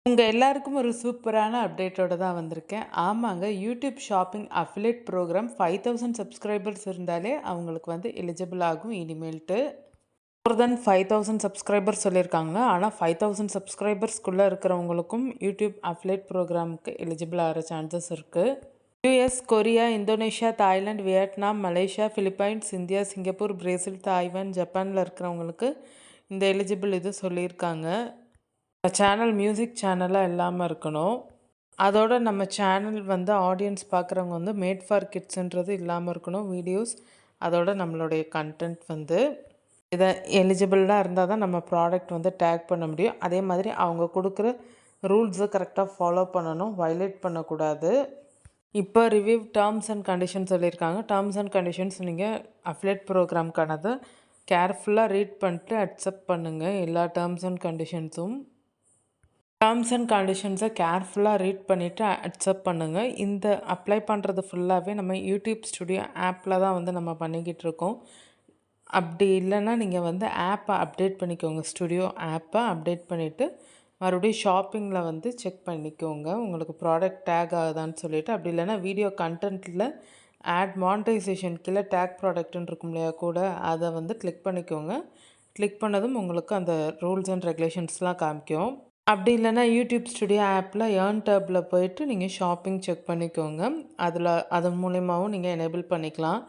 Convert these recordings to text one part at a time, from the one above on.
உங்க எல்லாருக்கும் ஒரு சூப்பரான அப்டேட்டோட தான் வந்திருக்கேன். ஆமாங்க, YouTube shopping affiliate program 5000 subscribers இருந்தாலே அவங்களுக்கு வந்து எலிஜிபிள் ஆகும் இனிமேல்ட்டு. மோர் தென் 5000 சப்ஸ்கிரைபர்ஸ் சொல்லியிருக்காங்க. ஆனால் 5000 சப்ஸ்கிரைபர்ஸ்குள்ளே இருக்கிறவங்களுக்கும் யூடியூப் அஃபிலியேட் ப்ரோக்ராமுக்கு எலிஜிபிள் ஆகிற சான்சஸ் இருக்குது. US, Korea, Indonesia, Thailand, Vietnam, Malaysia, Philippines, India, Singapore, Brazil, Taiwan, ஜப்பானில் இருக்கிறவங்களுக்கு இந்த எலிஜிபிள் இது சொல்லியிருக்காங்க. சேனல் மியூசிக் சேனலாக இல்லாமல் இருக்கணும். அதோட நம்ம சேனல் வந்து ஆடியன்ஸ் பார்க்குறவங்க வந்து மேட் ஃபார் கிட்ஸுன்றது இல்லாமல் இருக்கணும் வீடியோஸ். அதோட நம்மளுடைய கண்டென்ட் வந்து இதை எலிஜிபிளாக இருந்தால் தான் நம்ம ப்ராடக்ட் வந்து டேக் பண்ண முடியும். அதே மாதிரி அவங்க கொடுக்குற ரூல்ஸை கரெக்டாக ஃபாலோ பண்ணணும், வயலேட் பண்ணக்கூடாது. இப்போ ரிவ்யூ டேர்ம்ஸ் அண்ட் கண்டிஷன்ஸ் சொல்லியிருக்காங்க. டேர்ம்ஸ் அண்ட் கண்டிஷன்ஸ் நீங்கள் அஃபிலியேட் ப்ரோக்ராம்க்கானதை கேர்ஃபுல்லாக ரீட் பண்ணிட்டு அக்செப்ட் பண்ணுங்கள். எல்லா டேர்ம்ஸ் அண்ட் கண்டிஷன்ஸும் டேர்ம்ஸ் அண்ட் கண்டிஷன்ஸை கேர்ஃபுல்லாக ரீட் பண்ணிவிட்டு அக்செப்ட் பண்ணுங்கள். இந்த அப்ளை பண்ணுறது ஃபுல்லாகவே நம்ம யூடியூப் ஸ்டுடியோ ஆப்பில் தான் வந்து நம்ம பண்ணிக்கிட்டு இருக்கோம். அப்படி இல்லைன்னா நீங்கள் வந்து ஆப்பை அப்டேட் பண்ணிக்கோங்க. ஸ்டுடியோ ஆப்பை அப்டேட் பண்ணிவிட்டு மறுபடியும் ஷாப்பிங்கில் வந்து செக் பண்ணிக்கோங்க உங்களுக்கு ப்ராடக்ட் டேக் ஆகுதான்னு சொல்லிவிட்டு. அப்படி இல்லைன்னா வீடியோ கண்டென்ட்டில் ஆட் மானிட்டைசேஷன் கீழே டேக் ப்ராடக்ட்டுன்னு இருக்கும் இல்லையா கூட, அதை வந்து கிளிக் பண்ணிக்கோங்க. கிளிக் பண்ணதும் உங்களுக்கு அந்த ரூல்ஸ் அண்ட் ரெகுலேஷன்ஸ்லாம் காமிக்கும். அப்படி இல்லைன்னா யூடியூப் ஸ்டுடியோ ஆப்பில் ஏர்ன் டேப்பில் போயிட்டு நீங்கள் ஷாப்பிங் செக் பண்ணிக்கோங்க. அது மூலிமாவும் நீங்கள் எனேபிள் பண்ணிக்கலாம்.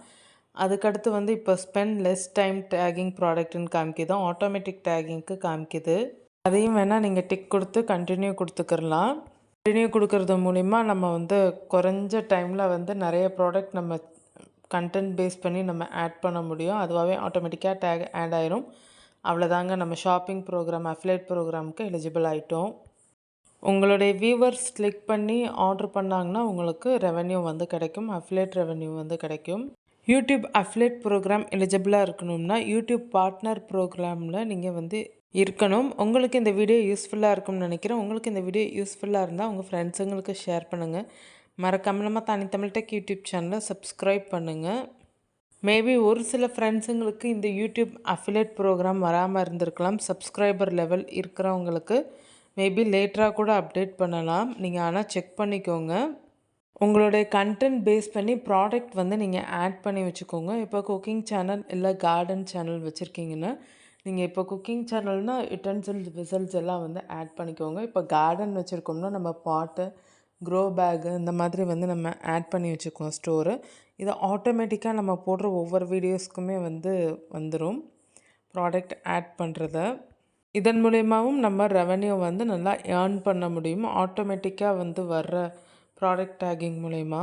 அதுக்கடுத்து வந்து இப்போ ஸ்பெண்ட் லெஸ் டைம் டேகிங் ப்ராடக்ட்டுன்னு காமிக்கிது, ஆட்டோமேட்டிக் டேகிங்க்கு காமிக்கிது. அதையும் வேணால் நீங்கள் டிக் கொடுத்து கண்டினியூ கொடுத்துக்கிறலாம். கண்டினியூ கொடுக்கறது மூலிமா நம்ம வந்து குறைஞ்ச டைமில் வந்து நிறைய ப்ராடக்ட் நம்ம கண்டென்ட் பேஸ் பண்ணி நம்ம ஆட் பண்ண முடியும். அதுவாகவே ஆட்டோமேட்டிக்காக டேக் ஆட் ஆயிரும். அவ்வளோதாங்க, நம்ம ஷாப்பிங் ப்ரோக்ராம் அஃபிலியேட் ப்ரோக்ராமுக்கு எலிஜிபிள் ஆகிட்டோம். உங்களுடைய வியூவர்ஸ் கிளிக் பண்ணி ஆர்டர் பண்ணாங்கன்னா உங்களுக்கு ரெவென்யூ வந்து கிடைக்கும், அஃபிலியேட் ரெவென்யூ வந்து கிடைக்கும். யூடியூப் அஃபிலியேட் ப்ரோக்ராம் எலிஜிபிளாக இருக்கணும்னா யூடியூப் பார்ட்னர் ப்ரோக்ராமில் நீங்கள் வந்து இருக்கணும். உங்களுக்கு இந்த வீடியோ யூஸ்ஃபுல்லாக இருக்கும்னு நினைக்கிறேன். உங்களுக்கு இந்த வீடியோ யூஸ்ஃபுல்லாக இருந்தால் உங்கள் ஃப்ரெண்ட்ஸுங்களுக்கு ஷேர் பண்ணுங்கள். மறக்காமல் நம்ம தனித்தமிழ் டெக் யூடியூப் சேனலை சப்ஸ்கிரைப் பண்ணுங்கள். மேபி ஒரு சில ஃப்ரெண்ட்ஸுங்களுக்கு இந்த யூடியூப் அஃபிலியேட் ப்ரோக்ராம் வராமல் இருந்திருக்கலாம். சப்ஸ்கிரைபர் லெவல் இருக்கிறவங்களுக்கு மேபி லேட்டராக கூட அப்டேட் பண்ணலாம். நீங்கள் ஆனால் செக் பண்ணிக்கோங்க. உங்களுடைய கண்டென்ட் பேஸ் பண்ணி ப்ராடக்ட் வந்து நீங்கள் ஆட் பண்ணி வச்சுக்கோங்க. இப்போ குக்கிங் சேனல் இல்லை கார்டன் சேனல் வச்சுருக்கீங்கன்னா நீங்கள் இப்போ குக்கிங் சேனல்னால் யுட்டென்சில்ஸ், விசல்ஸ் எல்லாம் வந்து ஆட் பண்ணிக்கோங்க. இப்போ கார்டன் வச்சுருக்கோம்னா நம்ம பாட்டு, க்ரோ பேகு இந்த மாதிரி வந்து நம்ம ஆட் பண்ணி வச்சுக்குவோம் ஸ்டோரு. இதை ஆட்டோமேட்டிக்காக நம்ம போடுற ஒவ்வொரு வீடியோஸ்க்குமே வந்து வந்துடும் ப்ராடக்ட் ஆட் பண்ணுறத. இதன் மூலயமாவும் நம்ம ரெவென்யூ வந்து நல்லா ஏர்ன் பண்ண முடியும் ஆட்டோமேட்டிக்காக வந்து வர்ற ப்ராடக்ட் டேகிங் மூலயமா.